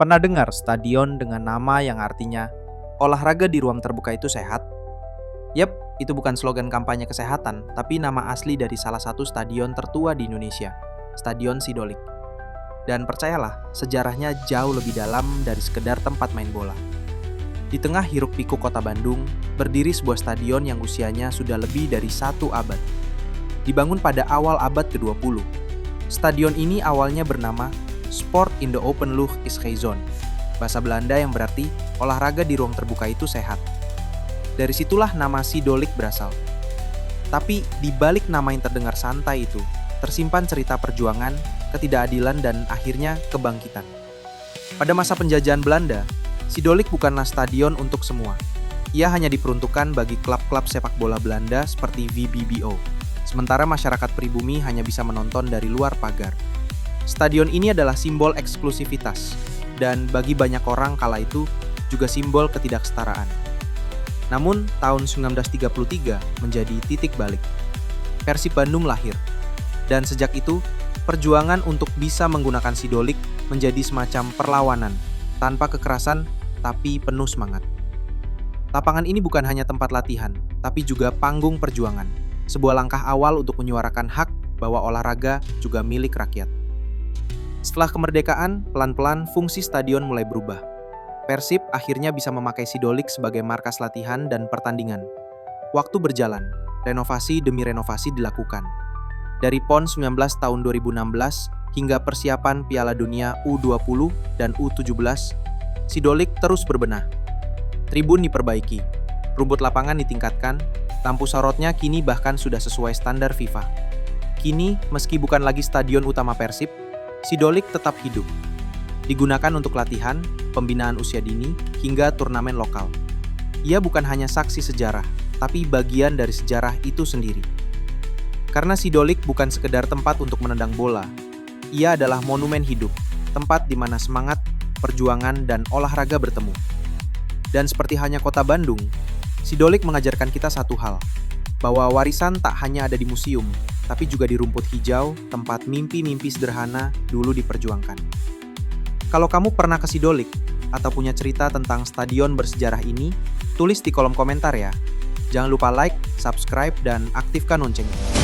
Pernah dengar stadion dengan nama yang artinya olahraga di ruang terbuka itu sehat? Yap, itu bukan slogan kampanye kesehatan, tapi nama asli dari salah satu stadion tertua di Indonesia, Stadion Sidolik. Dan percayalah, sejarahnya jauh lebih dalam dari sekedar tempat main bola. Di tengah hiruk-pikuk kota Bandung, berdiri sebuah stadion yang usianya sudah lebih dari 1 abad. Dibangun pada awal abad ke-20. Stadion ini awalnya bernama Sport in the Open Lucht is Gezond, bahasa Belanda yang berarti olahraga di ruang terbuka itu sehat. Dari situlah nama Sidolik berasal. Tapi di balik nama yang terdengar santai itu, tersimpan cerita perjuangan, ketidakadilan, dan akhirnya kebangkitan. Pada masa penjajahan Belanda, Sidolik bukanlah stadion untuk semua. Ia hanya diperuntukkan bagi klub-klub sepak bola Belanda seperti VBBO, sementara masyarakat pribumi hanya bisa menonton dari luar pagar. Stadion ini adalah simbol eksklusivitas, dan bagi banyak orang kala itu juga simbol ketidaksetaraan. Namun, tahun 1933 menjadi titik balik. Persib Bandung lahir, dan sejak itu, perjuangan untuk bisa menggunakan Sidolik menjadi semacam perlawanan, tanpa kekerasan tapi penuh semangat. Lapangan ini bukan hanya tempat latihan, tapi juga panggung perjuangan, sebuah langkah awal untuk menyuarakan hak bahwa olahraga juga milik rakyat. Setelah kemerdekaan, pelan-pelan fungsi stadion mulai berubah. Persib akhirnya bisa memakai Sidolik sebagai markas latihan dan pertandingan. Waktu berjalan, renovasi demi renovasi dilakukan. Dari PON 19 tahun 2016 hingga persiapan Piala Dunia U20 dan U17, Sidolik terus berbenah. Tribun diperbaiki, rumput lapangan ditingkatkan, lampu sorotnya kini bahkan sudah sesuai standar FIFA. Kini, meski bukan lagi stadion utama Persib, Sidolik tetap hidup. Digunakan untuk latihan, pembinaan usia dini, hingga turnamen lokal. Ia bukan hanya saksi sejarah, tapi bagian dari sejarah itu sendiri. Karena Sidolik bukan sekedar tempat untuk menendang bola, ia adalah monumen hidup, tempat di mana semangat, perjuangan, dan olahraga bertemu. Dan seperti hanya kota Bandung, Sidolik mengajarkan kita satu hal, bahwa warisan tak hanya ada di museum, tapi juga di rumput hijau, tempat mimpi-mimpi sederhana dulu diperjuangkan. Kalau kamu pernah ke Sidolik, atau punya cerita tentang stadion bersejarah ini, tulis di kolom komentar ya. Jangan lupa like, subscribe, dan aktifkan loncengnya.